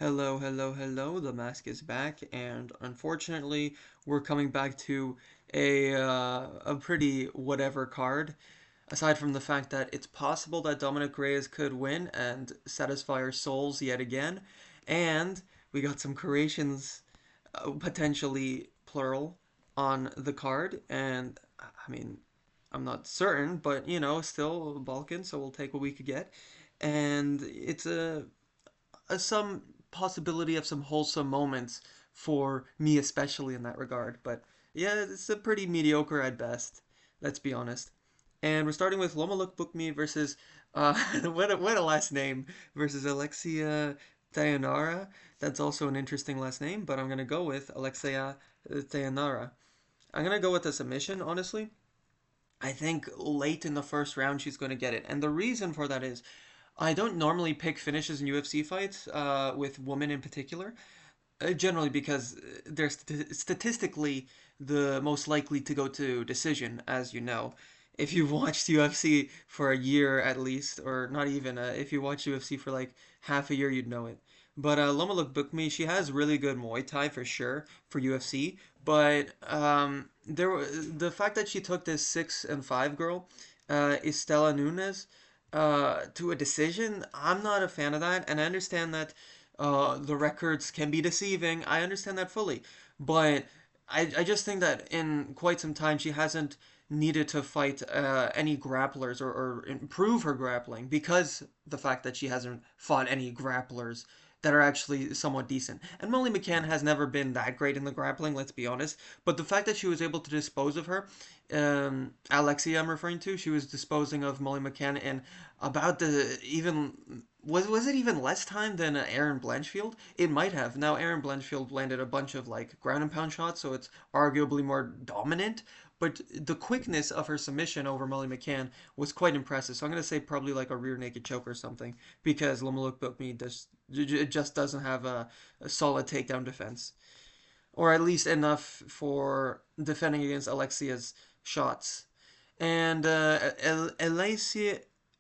Hello, hello, hello. The mask is back, and unfortunately, we're coming back to a pretty whatever card. Aside from the fact that it's possible that Dominic Reyes could win and satisfy our souls yet again, and we got some Croatians, potentially plural, on the card, and I mean, I'm not certain, but still Balkan, so we'll take what we could get, and it's some possibility of some wholesome moments for me, especially in that regard. But yeah, it's a pretty mediocre at best. Let's be honest. And we're starting with Lomaluk Bookme versus what a last name versus Alexia Tayanara. That's also an interesting last name, but I'm gonna go with Alexia Tayanara. I'm gonna go with a submission, honestly. I think late in the first round she's going to get it. And the reason for that is I don't normally pick finishes in UFC fights with women in particular, generally because they're statistically the most likely to go to decision, as you know. If you've watched UFC for a year at least, or not even, if you watch UFC for like half a year, you'd know it. But Loma Lookbookme, she has really good Muay Thai for sure for UFC. But the fact that she took this 6-5 girl, Estela Nunes, to a decision, I'm not a fan of that, and I understand that the records can be deceiving. I understand that fully, but I just think that in quite some time she hasn't needed to fight any grapplers or improve her grappling because the fact that she hasn't fought any grapplers that are actually somewhat decent. And Molly McCann has never been that great in the grappling, let's be honest. But the fact that she was able to dispose of her, Alexia, I'm referring to, she was disposing of Molly McCann in about the even was it even less time than Aaron Blanchfield? It might have. Now Aaron Blanchfield landed a bunch of like ground and pound shots, so it's arguably more dominant. But the quickness of her submission over Molly McCann was quite impressive. So I'm gonna say probably like a rear naked choke or something because Lomaluk Bookme just doesn't have a solid takedown defense, or at least enough for defending against Alexia's shots. And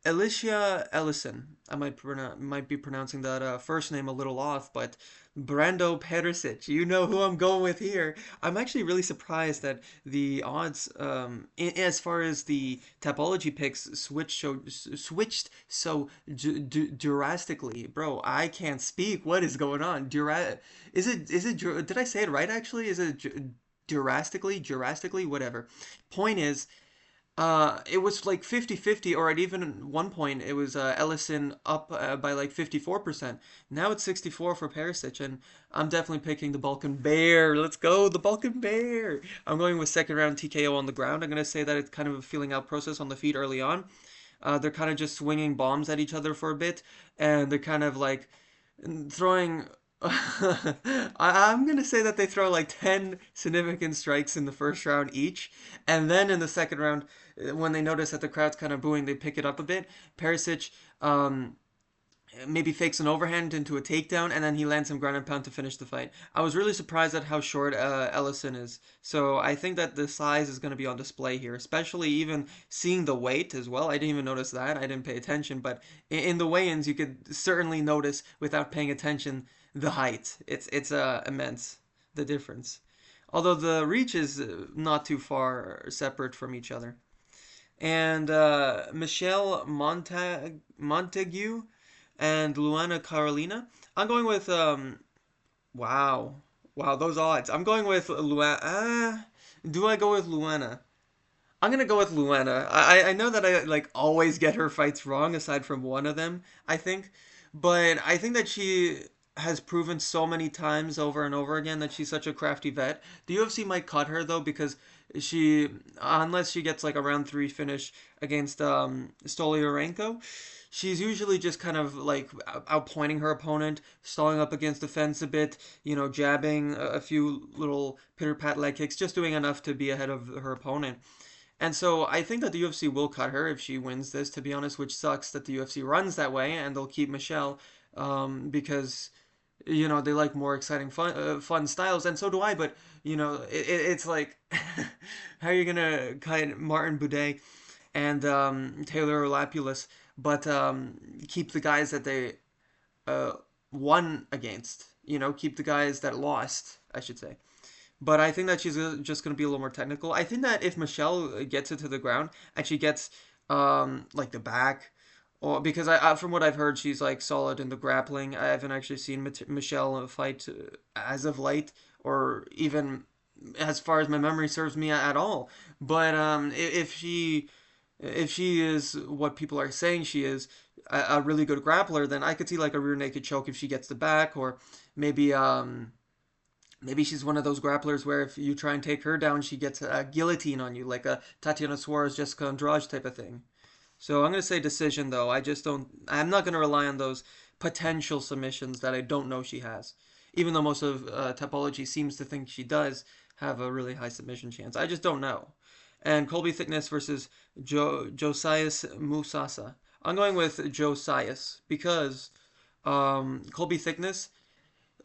Alicia Ellison. I might be pronouncing that first name a little off, but Brando Perisic. You know who I'm going with here. I'm actually really surprised that the odds, as far as the topology picks, switched so drastically. Bro, I can't speak. What is going on? Is it? Did I say it right? Actually, is it drastically? Whatever. Point is, it was like 50-50, or at even one point it was Ellison up by like 54%. Now it's 64 for Perisic, and I'm definitely picking the Balkan Bear. Let's go, the Balkan Bear. I'm going with second round TKO on the ground. I'm going to say that it's kind of a feeling out process on the feet early on. They're kind of just swinging bombs at each other for a bit, and they're kind of like throwing. I'm gonna say that they throw like 10 significant strikes in the first round each, and then in the second round, when they notice that the crowd's kind of booing, they pick it up a bit. Perisic maybe fakes an overhand into a takedown, and then he lands some ground and pound to finish the fight. I was really surprised at how short Ellison is, so I think that the size is going to be on display here, especially even seeing the weight as well. I didn't even notice that. I didn't pay attention, but in the weigh-ins, you could certainly notice without paying attention the height. It's immense, the difference. Although the reach is not too far separate from each other. And Michelle Montague and Luana Carolina. I'm going with wow. Wow, those odds. I'm going with Luana. Do I go with Luana? I'm gonna go with Luana. I know that I like always get her fights wrong, aside from one of them, I think. But I think that she has proven so many times over and over again that she's such a crafty vet. The UFC might cut her though because she, unless she gets like a round three finish against Stolyarenko, she's usually just kind of like outpointing her opponent, stalling up against the fence a bit, jabbing a few little pitter pat leg kicks, just doing enough to be ahead of her opponent. And so I think that the UFC will cut her if she wins this, to be honest, which sucks that the UFC runs that way, and they'll keep Michelle because they like more exciting fun styles, and so do I. But it's like how are you gonna cut Martin Boudet and Taylor Lapulus, but keep the guys that they won against. Keep the guys that lost, I should say. But I think that she's just going to be a little more technical. I think that if Michelle gets it to the ground and she gets like the back, or because from what I've heard, she's like solid in the grappling. I haven't actually seen Michelle fight as of late, or even as far as my memory serves me at all. But if she is what people are saying she is, a really good grappler, then I could see like a rear naked choke if she gets the back, or maybe maybe she's one of those grapplers where if you try and take her down, she gets a guillotine on you, like a Tatiana Suarez, Jessica Andrade type of thing. So I'm gonna say decision though. I just don't. I'm not gonna rely on those potential submissions that I don't know she has. Even though most of Topology seems to think she does have a really high submission chance, I just don't know. And Colby Thickness versus Josias Musasa. I'm going with Josias because Colby Thickness,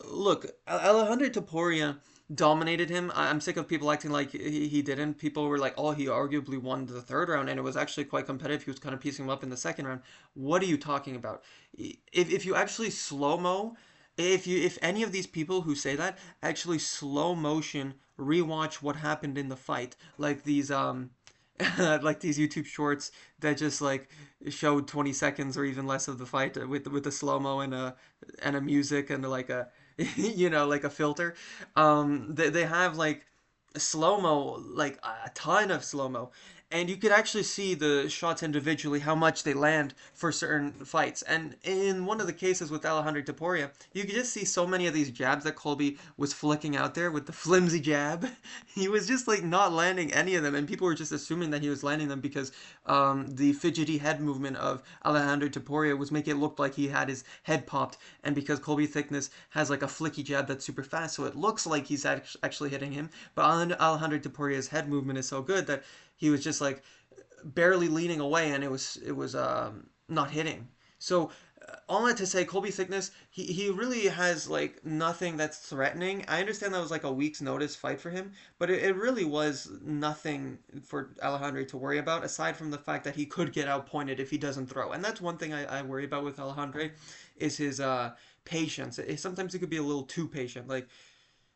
look, Alejandro Topuria dominated him. I'm sick of people acting like he didn't. People were like, "Oh, he arguably won the third round, and it was actually quite competitive. He was kind of piecing him up in the second round." What are you talking about? If you actually slow mo, if any of these people who say that actually slow motion rewatch what happened in the fight, like these like these YouTube shorts that just like showed 20 seconds or even less of the fight with the slow mo and a music and like a like a filter. They have like slow mo, like a ton of slow mo, and you could actually see the shots individually, how much they land for certain fights. And in one of the cases with Alejandro Taporia, you could just see so many of these jabs that Colby was flicking out there with the flimsy jab. He was just like not landing any of them, and people were just assuming that he was landing them because the fidgety head movement of Alejandro Taporia was making it look like he had his head popped, and because Colby Thickness has like a flicky jab that's super fast, so it looks like he's actually hitting him. But Alejandro Taporia's head movement is so good that he was just like barely leaning away, and it was not hitting. So all that to say, Colby Thickness, he really has like nothing that's threatening. I understand that was like a week's notice fight for him, but it really was nothing for Alejandro to worry about, aside from the fact that he could get outpointed if he doesn't throw. And that's one thing I worry about with Alejandro, is his patience. Sometimes he could be a little too patient, like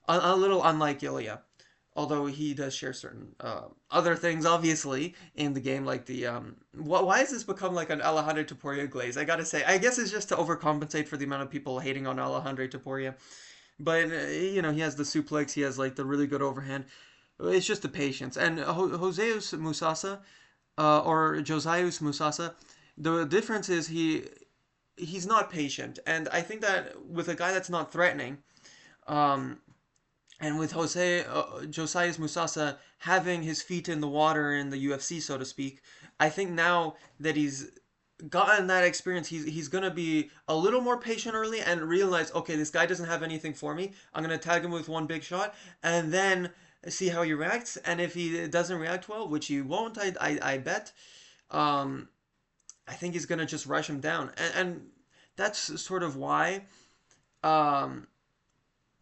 a little unlike Ilya, although he does share certain other things, obviously, in the game, like the why has this become like an Alejandro Topuria glaze? I gotta say, I guess it's just to overcompensate for the amount of people hating on Alejandro Topuria. But he has the suplex, he has like the really good overhand. It's just the patience. And Joseus Musasa, or Josias Musasa, the difference is he's not patient, and I think that with a guy that's not threatening, um, and with Josias Musasa having his feet in the water in the UFC, so to speak, I think now that he's gotten that experience, he's gonna be a little more patient early and realize, okay, this guy doesn't have anything for me. I'm gonna tag him with one big shot, and then see how he reacts. And if he doesn't react well, which he won't, I bet, um, I think he's gonna just rush him down, and that's sort of why. Um,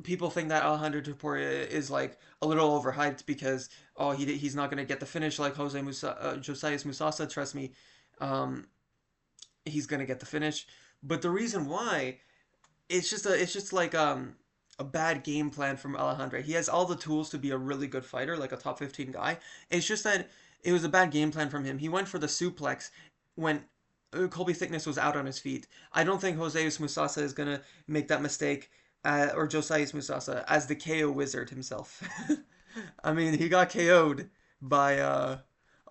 People think that Alejandro Topuria is like a little overhyped because he's not going to get the finish like Josias Musasa. Trust me, um, he's going to get the finish. But the reason why, it's just like a bad game plan from Alejandro. He has all the tools to be a really good fighter, like a top 15 guy. It's just that it was a bad game plan from him. He went for the suplex when Colby Thickness was out on his feet. I don't think Jose Musasa is gonna make that mistake, or Josias Musasa as the KO wizard himself. I mean, he got KO'd by a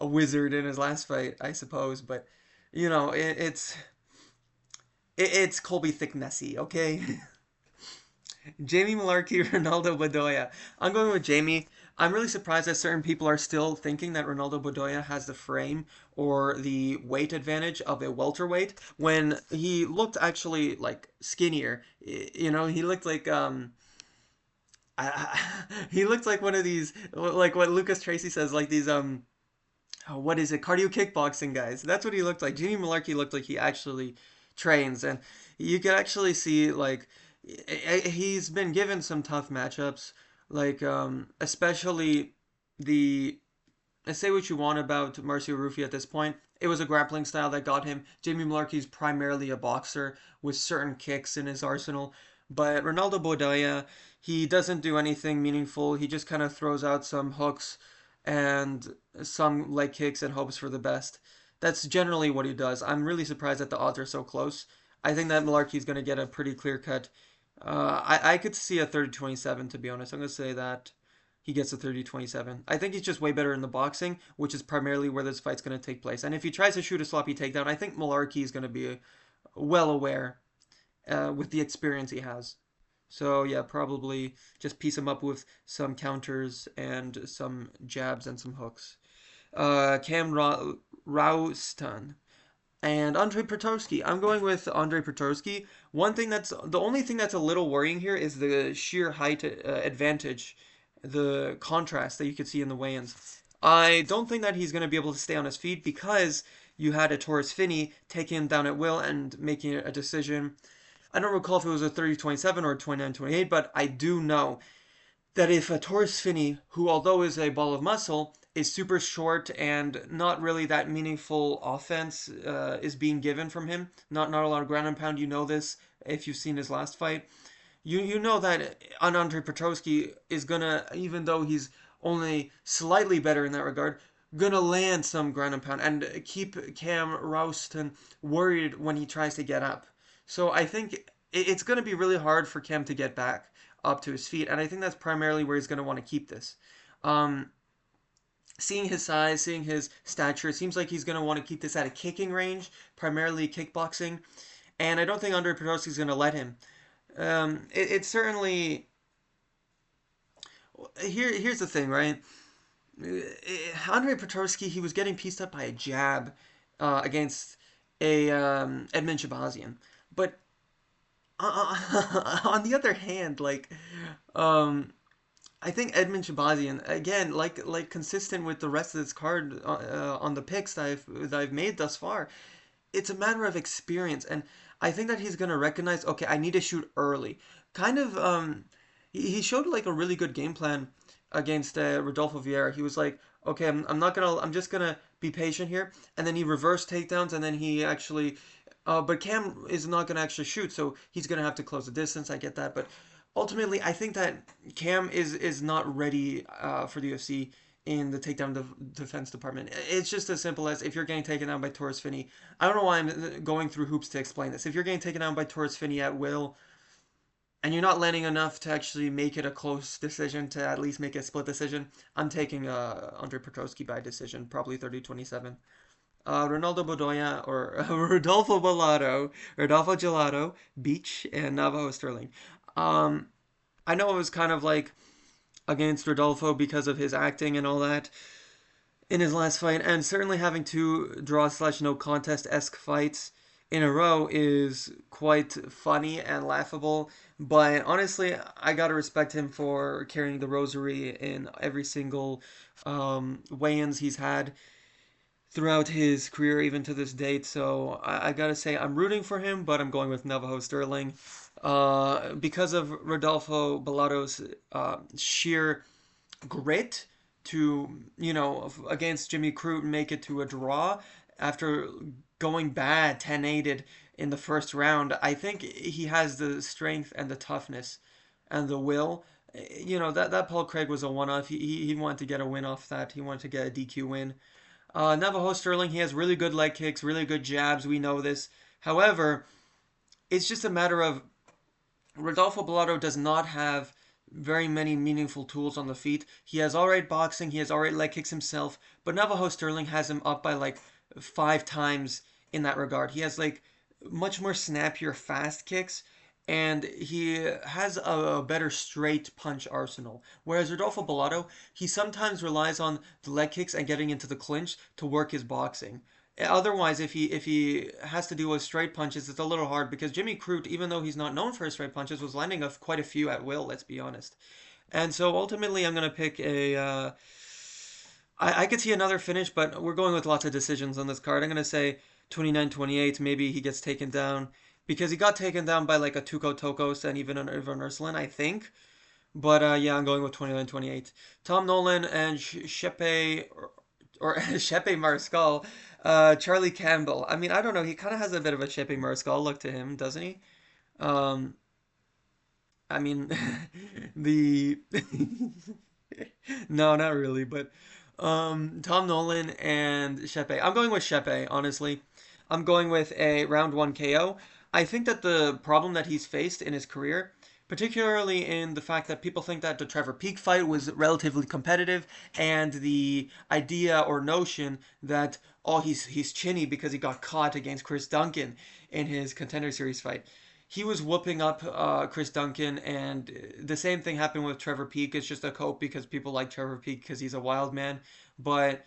wizard in his last fight, I suppose, but it's Colby Thicknessy, okay? Jamie Malarkey, Ronaldo Bedoya. I'm going with Jamie. I'm really surprised that certain people are still thinking that Ronaldo Bedoya has the frame or the weight advantage of a welterweight when he looked actually like skinnier. He looked like he looked like one of these, like what Lucas Tracy says, like these what is it, cardio kickboxing guys. That's what he looked like. Jamie Malarkey looked like he actually trains, and you could actually see like he's been given some tough matchups, like especially the say what you want about Marcio Ruffi at this point. It was a grappling style that got him. Jamie Mullarkey's primarily a boxer with certain kicks in his arsenal. But Ronaldo Bodaya, he doesn't do anything meaningful. He just kind of throws out some hooks and some leg kicks and hopes for the best. That's generally what he does. I'm really surprised that the odds are so close. I think that Mullarkey's going to get a pretty clear cut. I could see a 30-27, to be honest. I'm going to say that he gets a 30-27. I think he's just way better in the boxing, which is primarily where this fight's going to take place. And if he tries to shoot a sloppy takedown, I think Mullarkey is going to be well aware with the experience he has. So yeah, probably just piece him up with some counters and some jabs and some hooks. Cam Roustan and Andre Petroski. I'm going with Andre Petroski. The only thing that's a little worrying here is the sheer height advantage, the contrast that you could see in the weigh-ins. I don't think that he's going to be able to stay on his feet because you had a Taurus Finney take him down at will and making a decision. I don't recall if it was a 30-27 or a 29-28, but I do know that if a Taurus Finney, who although is a ball of muscle, is super short and not really that meaningful offense is being given from him, not a lot of ground and pound. You know this if you've seen his last fight. You know that Andre Petroski is gonna, even though he's only slightly better in that regard, gonna land some ground and pound and keep Cam Rouston worried when he tries to get up. So I think it's gonna be really hard for Cam to get back up to his feet, and I think that's primarily where he's gonna want to keep this. Um, Seeing his size, seeing his stature, it seems like he's going to want to keep this at a kicking range, primarily kickboxing. And I don't think Andre Petroski is going to let him. It's certainly here's the thing, right? Andre Petroski, he was getting pieced up by a jab against a Edmund Shabazian, but on the other hand, um, I think Edmund Shabazian, again, consistent with the rest of this card on the picks that I've made thus far, it's a matter of experience, and I think that he's gonna recognize, okay, I need to shoot early. Kind of, he showed like a really good game plan against Rodolfo Vieira. He was like, okay, I'm just gonna be patient here, and then he reversed takedowns, and then he actually, but Cam is not gonna actually shoot, so he's gonna have to close the distance. I get that, but ultimately, I think that Cam is not ready for the UFC in the takedown defense department. It's just as simple as if you're getting taken down by Taurus Finney. I don't know why I'm going through hoops to explain this. If you're getting taken down by Taurus Finney at will, and you're not landing enough to actually make it a close decision, to at least make it a split decision, I'm taking Andre Petroski by decision, probably 30-27. Ronaldo Bedoya or Rodolfo Gelato, Beach, and Navajo Sterling. I know it was kind of like against Rodolfo because of his acting and all that in his last fight, and certainly having two draw slash no contest esque fights in a row is quite funny and laughable. But honestly, I gotta respect him for carrying the rosary in every single weigh-ins he's had throughout his career, even to this date. So I gotta say, I'm rooting for him, but I'm going with Navajo Sterling. Because of Rodolfo Bellato's sheer grit to, against Jimmy Crute make it to a draw after going bad 10-8 in the first round. I think he has the strength and the toughness and the will. That Paul Craig was a one-off. He wanted to get a win off that. He wanted to get a DQ win. Navajo Sterling, he has really good leg kicks, really good jabs. We know this. However, it's just a matter of Rodolfo Bellato does not have very many meaningful tools on the feet. He has alright boxing, he has alright leg kicks himself, but Navajo Sterling has him up by like 5 times in that regard. He has like much more snappier fast kicks, and he has a better straight punch arsenal. Whereas Rodolfo Bellato, he sometimes relies on the leg kicks and getting into the clinch to work his boxing. Otherwise, if he has to deal with straight punches, it's a little hard because Jimmy Crute, even though he's not known for his straight punches, was landing quite a few at will. Let's be honest. And so ultimately, I'm gonna pick a. I could see another finish, but we're going with lots of decisions on this card. I'm gonna say 29-28. Maybe he gets taken down because he got taken down by like a Tuco Tokos and even an Ivan Ursulin, I think. But yeah, I'm going with 29-28. Tom Nolan and Shepe or Shepe Mariscal, Charlie Campbell. I mean, I don't know. He kind of has a bit of a Shepe Mariscal look to him, doesn't he? Um, I mean, the no, not really, but Tom Nolan and Shepe. I'm going with Shepe, honestly. I'm going with a round one KO. I think that the problem that he's faced in his career, particularly in the fact that people think that the Trevor Peak fight was relatively competitive, and the idea or notion that oh he's chinny because he got caught against Chris Duncan in his Contender Series fight. He was whooping up Chris Duncan, and the same thing happened with Trevor Peak. It's just a cope because people like Trevor Peak because he's a wild man. But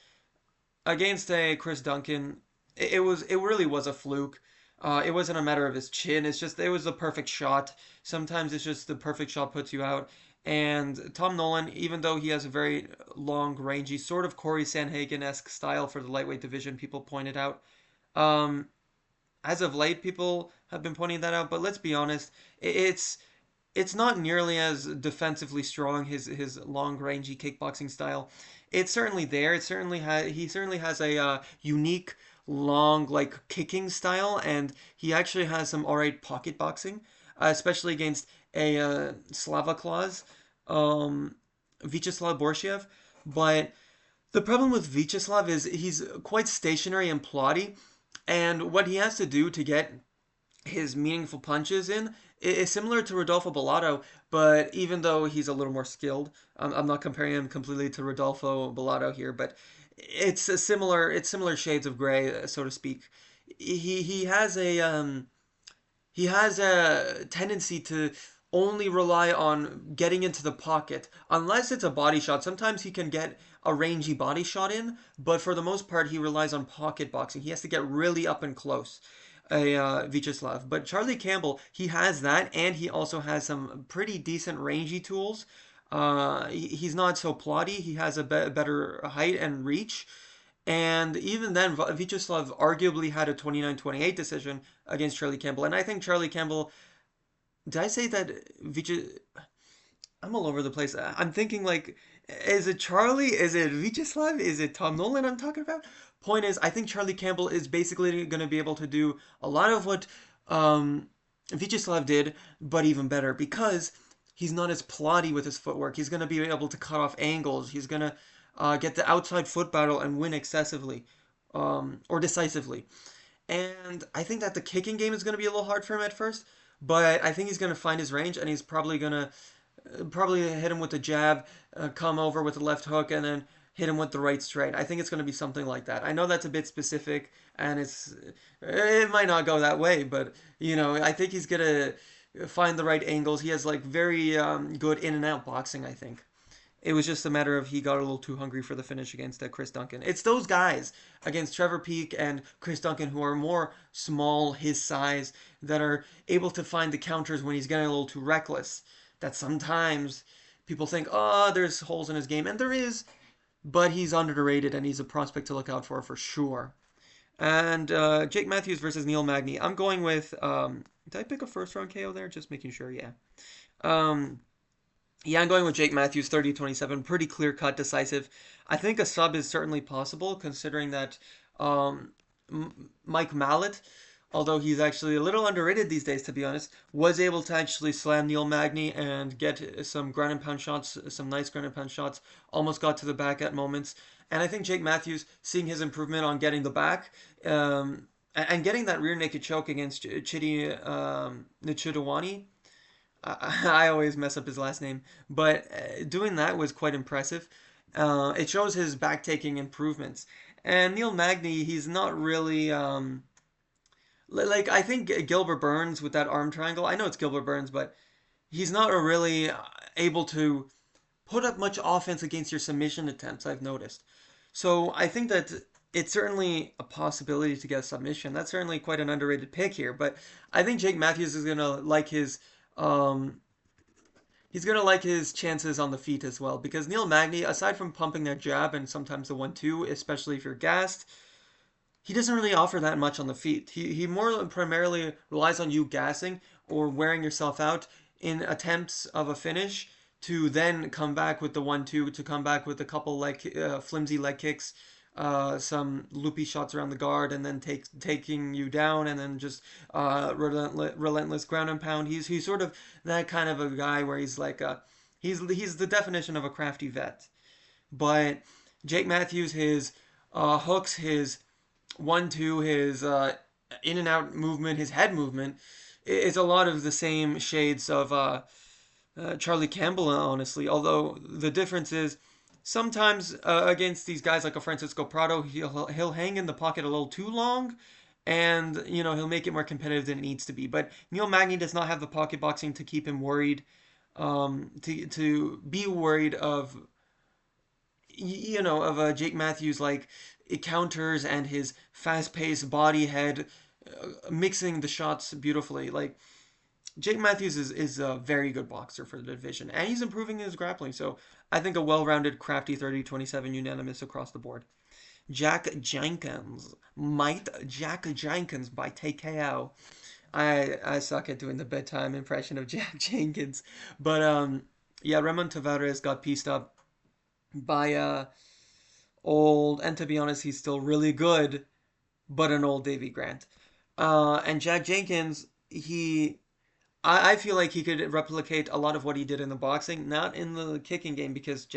against a Chris Duncan, it really was a fluke. It wasn't a matter of his chin. It's just it was the perfect shot. Sometimes it's just the perfect shot puts you out. And Tom Nolan, even though he has a very long, rangy, sort of Corey Sanhagen-esque style for the lightweight division, people pointed out. Um, as of late, people have been pointing that out. But let's be honest, it's not nearly as defensively strong. His long rangy kickboxing style. It's certainly there. It certainly he certainly has a unique long like kicking style, and he actually has some alright pocket boxing, especially against a Slava Claus, um, Vyacheslav Borshiev. But the problem with Vyacheslav is he's quite stationary and plotty, and what he has to do to get his meaningful punches in is similar to Rodolfo Bellato, but even though he's a little more skilled, I'm not comparing him completely to Rodolfo Bellato here, but it's similar shades of gray, so to speak. He has a tendency to only rely on getting into the pocket unless it's a body shot. Sometimes he can get a rangy body shot in, but for the most part he relies on pocket boxing. He has to get really up and close. Vyacheslav. But Charlie Campbell, he has that, and he also has some pretty decent rangy tools. He's not so plotty. He has a better height and reach. And even then, Vyacheslav arguably had a 29-28 decision against Charlie Campbell. And I think Charlie Campbell, did I say that I'm all over the place. I'm thinking like, is it Charlie? Is it Vyacheslav? Is it Tom Nolan I'm talking about? Point is, I think Charlie Campbell is basically going to be able to do a lot of what Vyacheslav did, but even better because he's not as plotty with his footwork. He's going to be able to cut off angles. He's going to get the outside foot battle and win excessively or decisively. And I think that the kicking game is going to be a little hard for him at first, but I think he's going to find his range and he's probably hit him with the jab, come over with the left hook, and then hit him with the right straight. I think it's going to be something like that. I know that's a bit specific, and it might not go that way, but I think he's going to find the right angles. He has like very good in and out boxing. I think. It was just a matter of he got a little too hungry for the finish against Chris Duncan. It's those guys against Trevor Peak and Chris Duncan who are more small, his size, that are able to find the counters when he's getting a little too reckless. That sometimes people think, oh, there's holes in his game, and there is, but he's underrated and he's a prospect to look out for sure. And Jake Matthews versus Neil Magny. I'm going with. Did I pick a first round KO there? Just making sure. Yeah. Um, yeah, I'm going with Jake Matthews, 30-27. Pretty clear cut, decisive. I think a sub is certainly possible, considering that um, Mike Mallet, although he's actually a little underrated these days, to be honest, was able to actually slam Neil Magny and get some ground and pound shots, some nice ground and pound shots. Almost got to the back at moments. And I think Jake Matthews, seeing his improvement on getting the back, and getting that rear naked choke against Chidi Nichidawani, I always mess up his last name, but doing that was quite impressive. It shows his back taking improvements. And Neil Magny, he's not really like I think Gilbert Burns with that arm triangle. I know it's Gilbert Burns, but he's not really able to put up much offense against your submission attempts. I've noticed. So I think that it's certainly a possibility to get a submission. That's certainly quite an underrated pick here. But I think Jake Matthews is gonna like his um, he's gonna like his chances on the feet as well because Neil Magny, aside from pumping that jab and sometimes the 1-2, especially if you're gassed, he doesn't really offer that much on the feet. He more primarily relies on you gassing or wearing yourself out in attempts of a finish to then come back with the 1-2, to come back with a couple like flimsy leg kicks, some loopy shots around the guard and then taking you down and then just relentless ground and pound. He's sort of that kind of a guy where he's like he's the definition of a crafty vet. But Jake Matthews, his hooks, his 1-2, his in and out movement, his head movement, is a lot of the same shades of Charlie Campbell, honestly. Although the difference is sometimes against these guys like a Francisco Prado, he'll hang in the pocket a little too long, and he'll make it more competitive than it needs to be. But Neil Magny does not have the pocket boxing to keep him worried, to be worried of Jake Matthews like it counters and his fast-paced body head mixing the shots beautifully. Like Jake Matthews is a very good boxer for the division, and he's improving his grappling. So I think a well-rounded, crafty 30-27 unanimous across the board. Jack Jenkins, Jack Jenkins by TKO. I suck at doing the bedtime impression of Jack Jenkins, but yeah, Ramon Tavares got pieced up by old, and to be honest, he's still really good, but an old Davy Grant. And Jack Jenkins, I feel like he could replicate a lot of what he did in the boxing, not in the kicking game, because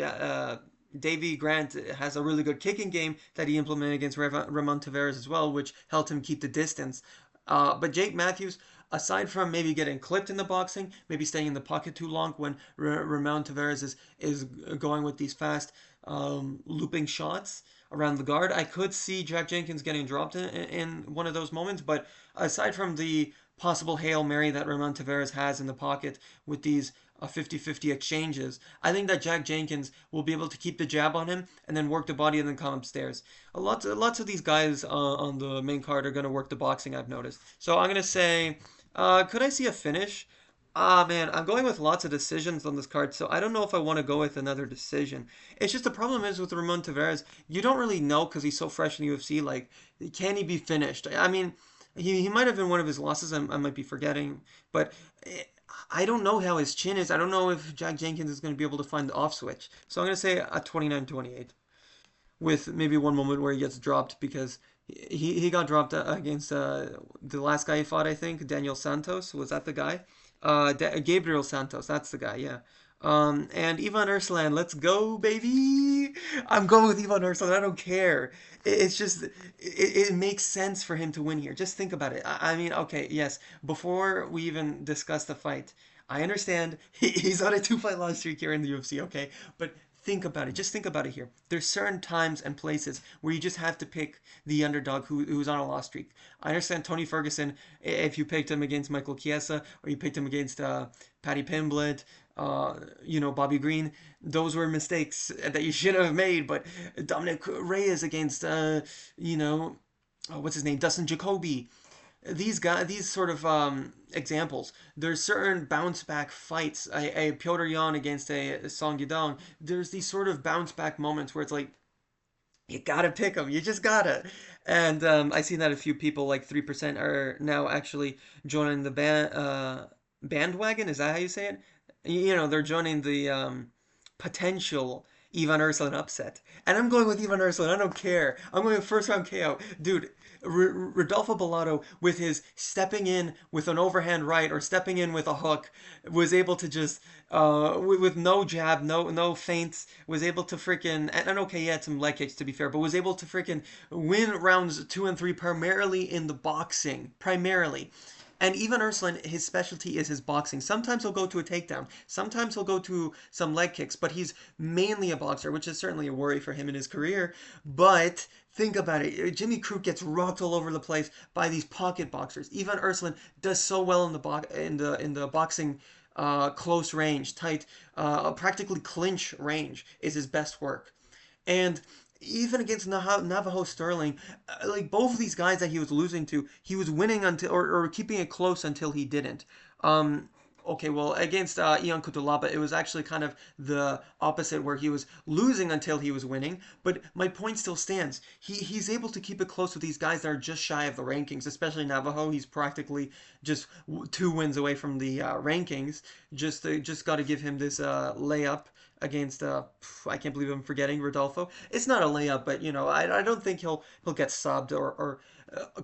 Davy Grant has a really good kicking game that he implemented against Ramon Tavares as well, which helped him keep the distance. But Jake Matthews, aside from maybe getting clipped in the boxing, maybe staying in the pocket too long when Ramon Tavares is going with these fast looping shots around the guard, I could see Jack Jenkins getting dropped in one of those moments. But aside from the possible Hail Mary that Ramon Tavares has in the pocket with these 50-50 exchanges, I think that Jack Jenkins will be able to keep the jab on him and then work the body and then come upstairs. Lots of these guys on the main card are going to work the boxing, I've noticed. So I'm going to say, could I see a finish? Ah, man, I'm going with lots of decisions on this card, so I don't know if I want to go with another decision. It's just the problem is with Ramon Tavares, you don't really know because he's so fresh in the UFC, like, can he be finished? I mean, he might have been one of his losses, I might be forgetting, but I don't know how his chin is. I don't know if Jack Jenkins is going to be able to find the off switch. So I'm going to say a 29-28 with maybe one moment where he gets dropped because he got dropped against the last guy he fought, I think, Daniel Santos. Was that the guy? Gabriel Santos, that's the guy, yeah. And Ivan Urslan, let's go, baby! I'm going with Ivan Urslan, I don't care. It's just, it makes sense for him to win here. Just think about it. I mean, okay, yes, before we even discuss the fight, I understand he's on a 2-fight loss streak here in the UFC, okay? But think about it. Just think about it here. There's certain times and places where you just have to pick the underdog who's on a loss streak. I understand Tony Ferguson, if you picked him against Michael Chiesa or you picked him against Paddy Pimblett, Bobby Green, those were mistakes that you shouldn't have made. But Dominic Reyes against, what's his name, Dustin Jacoby, these guys, these sort of examples, there's certain bounce back fights. A Piotr Jan against a Song Yadong. There's these sort of bounce back moments where it's like you gotta pick them. You just gotta. And I seen that a few people, like 3%, are now actually joining the bandwagon. Is that how you say it? They're joining the potential Ivan Urslan upset. And I'm going with Ivan Urslan. I don't care. I'm going with first round KO. Dude, Rodolfo Bellato, with his stepping in with an overhand right or stepping in with a hook, was able to just, with no jab, no feints, was able to freaking, and okay, he had some leg kicks to be fair, but was able to freaking win rounds 2 and 3 primarily in the boxing. Primarily. And even Urslan, his specialty is his boxing. Sometimes he'll go to a takedown. Sometimes he'll go to some leg kicks, but he's mainly a boxer, which is certainly a worry for him in his career. But think about it. Jimmy Crute gets rocked all over the place by these pocket boxers. Ivan Urslan does so well in the boxing close range, tight, practically clinch range is his best work. And even against Navajo Sterling, like both of these guys that he was losing to, he was winning until or keeping it close until he didn't. Okay, well, against Ion Kutulaba, it was actually kind of the opposite, where he was losing until he was winning. But my point still stands. He's able to keep it close with these guys that are just shy of the rankings, especially Navajo. He's practically just 2 wins away from the rankings. Just got to give him this layup against I can't believe I'm forgetting Rodolfo. It's not a layup, but I don't think he'll get subbed or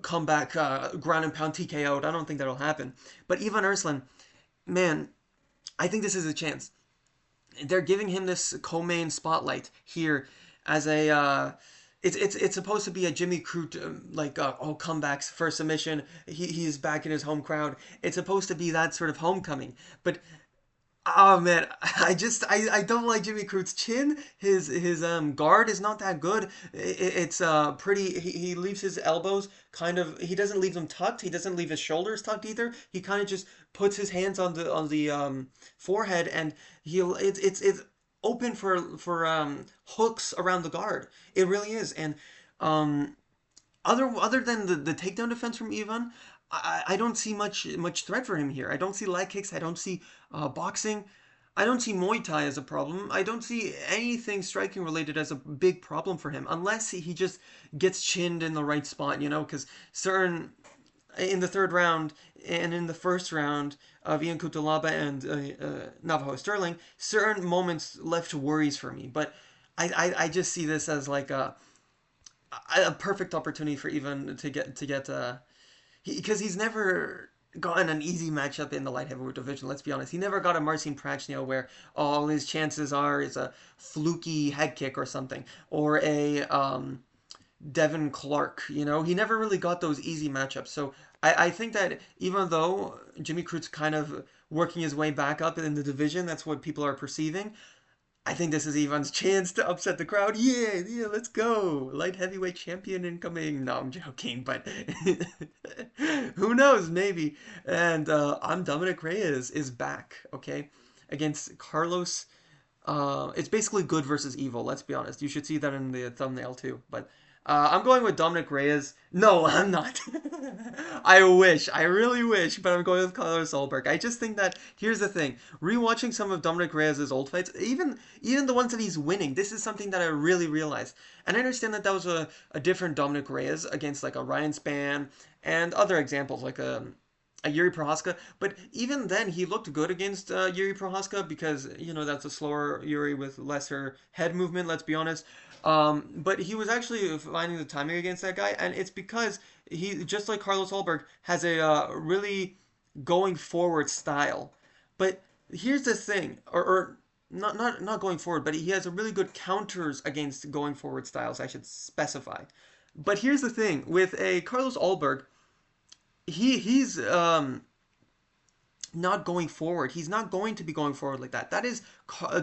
come back ground and pound TKO would. I don't think that'll happen. But Ivan Erslan, man, I think this is a chance. They're giving him this co-main spotlight here as a. It's supposed to be a Jimmy Crute comebacks first submission. He's back in his home crowd. It's supposed to be that sort of homecoming, but oh man, I don't like Jimmy Crute's chin. His guard is not that good. It's pretty. He leaves his elbows kind of. He doesn't leave them tucked. He doesn't leave his shoulders tucked either. He kind of just puts his hands on the forehead, and it's open for hooks around the guard. It really is, and um other than the takedown defense from Ivan, I don't see much threat for him here. I don't see leg kicks. I don't see boxing. I don't see Muay Thai as a problem. I don't see anything striking related as a big problem for him, unless he just gets chinned in the right spot, because certain in the third round and in the first round of Ian Cutelaba and Navajo Sterling, certain moments left worries for me. But I just see this as like a perfect opportunity for Ivan to get because he's never gotten an easy matchup in the light heavyweight division. Let's be honest, he never got a Marcin Prachnio where all his chances are is a fluky head kick or something, or a Devin Clark. He never really got those easy matchups. So I think that even though Jimmy Crute's kind of working his way back up in the division, that's what people are perceiving. I think this is Ivan's chance to upset the crowd. Yeah, yeah, let's go. Light heavyweight champion incoming. No, I'm joking, but who knows? Maybe. And I'm Dominic Reyes is back, okay? Against Carlos. It's basically good versus evil, let's be honest. You should see that in the thumbnail too. But I'm going with Dominic Reyes. No, I'm not. I wish. I really wish, but I'm going with Carlos Ulberg. I just think that here's the thing. Rewatching some of Dominic Reyes' old fights, even the ones that he's winning, this is something that I really realized. And I understand that was a different Dominic Reyes against like a Ryan Spann and other examples like a Yuri Prohaska, but even then he looked good against Yuri Prohaska because that's a slower Yuri with lesser head movement. Let's be honest. But he was actually finding the timing against that guy, and it's because he, just like Carlos Ulberg, has a really going forward style. But here's the thing, or not going forward, but he has a really good counters against going forward styles. I should specify. But here's the thing with a Carlos Ulberg, he's not going forward. He's not going to be going forward like that. That is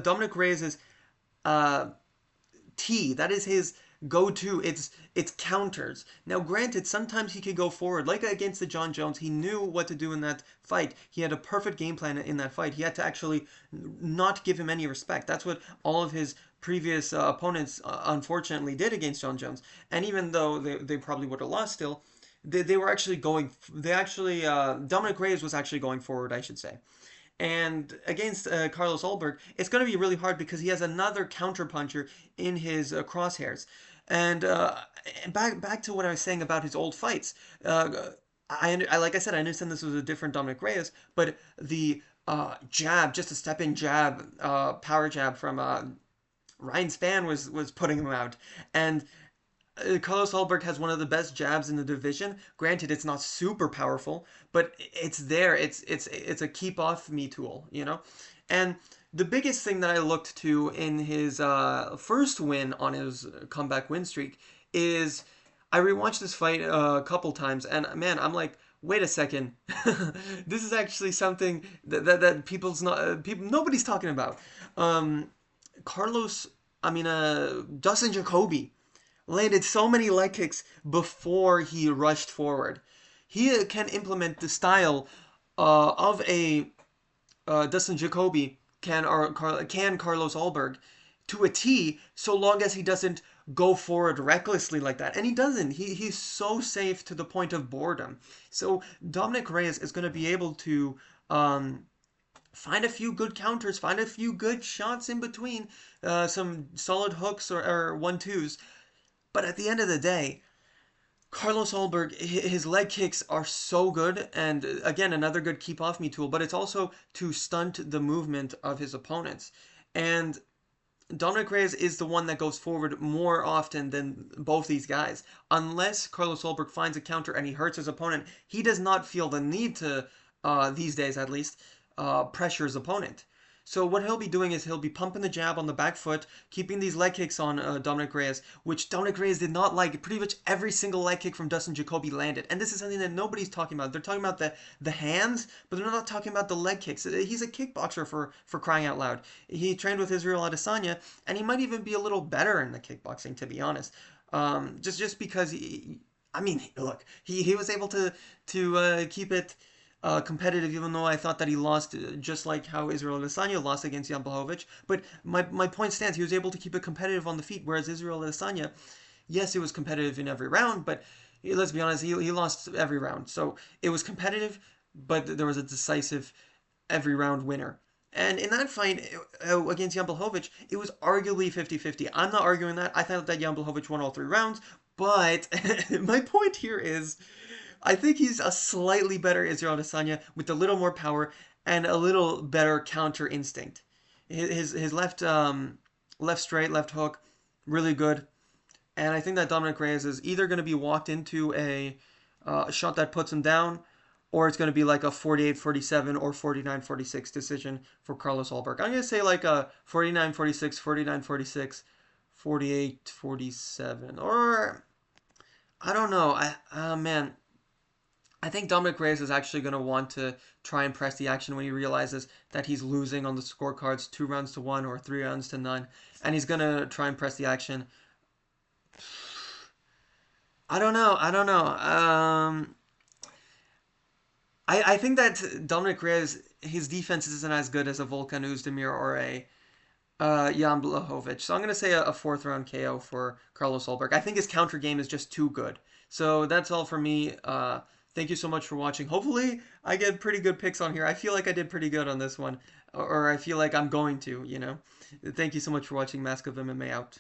Dominic Reyes's uh, T. That is his go-to. It's counters. Now, granted, sometimes he could go forward, like against the John Jones. He knew what to do in that fight. He had a perfect game plan in that fight. He had to actually not give him any respect. That's what all of his previous opponents unfortunately did against John Jones. And even though they probably would have lost still, they were actually going. They actually Dominic Reyes was actually going forward, I should say. And against Carlos Ulberg, it's going to be really hard because he has another counterpuncher in his crosshairs. And back to what I was saying about his old fights. Like I said, I understand this was a different Dominic Reyes, but the jab, just a step in jab, power jab from Ryan Spann was putting him out, and Carlos Ulberg has one of the best jabs in the division. Granted, it's not super powerful, but it's there. It's a keep off me tool. And the biggest thing that I looked to in his first win on his comeback win streak is I rewatched this fight a couple times, and man, I'm like, wait a second, this is actually something that people nobody's talking about. Carlos, I mean, Dustin Jacoby landed so many leg kicks before he rushed forward. He can implement the style of a Dustin Jacoby can Carlos Ulberg to a T, so long as he doesn't go forward recklessly like that. And he doesn't. He's so safe to the point of boredom. So Dominic Reyes is going to be able to find a few good counters, find a few good shots in between, some solid hooks or 1-2s. But at the end of the day, Carlos Ulberg, his leg kicks are so good, and again, another good keep off me tool, but it's also to stunt the movement of his opponents. And Dominic Reyes is the one that goes forward more often than both these guys. Unless Carlos Ulberg finds a counter and he hurts his opponent, he does not feel the need to, these days at least, pressure his opponent. So what he'll be doing is he'll be pumping the jab on the back foot, keeping these leg kicks on Dominic Reyes, which Dominic Reyes did not like. Pretty much every single leg kick from Dustin Jacoby landed, and this is something that nobody's talking about. They're talking about the hands, but they're not talking about the leg kicks. He's a kickboxer for crying out loud. He trained with Israel Adesanya, and he might even be a little better in the kickboxing, to be honest. Just because I mean, look, he was able to keep it competitive, even though I thought that he lost just like how Israel Adesanya lost against Jan Blachowicz. But my point stands. He was able to keep it competitive on the feet, whereas Israel Adesanya, yes, it was competitive in every round, but let's be honest, he lost every round. So it was competitive, but there was a decisive every round winner. And in that fight against Jan Blachowicz, it was arguably 50-50. I'm not arguing that. I thought that Jan Blachowicz won all 3 rounds, but my point here is I think he's a slightly better Israel Adesanya with a little more power and a little better counter instinct. His left straight, left hook, really good. And I think that Dominic Reyes is either going to be walked into a shot that puts him down, or it's going to be like a 48-47 or 49-46 decision for Carlos Ulberg. I'm going to say like a 49-46, 49-46, 48-47, or I don't know. Man, I think Dominic Reyes is actually going to want to try and press the action when he realizes that he's losing on the scorecards 2 rounds to 1 or 3 rounds to none, and he's going to try and press the action. I don't know. I don't know. I think that Dominic Reyes, his defense isn't as good as a Volkan Oezdemir or a Jan Blachowicz. So I'm going to say a fourth round KO for Carlos Ulberg. I think his counter game is just too good. So that's all for me. Thank you so much for watching. Hopefully, I get pretty good picks on here. I feel like I did pretty good on this one, or I feel like I'm going to, you know. Thank you so much for watching. Mask of MMA out.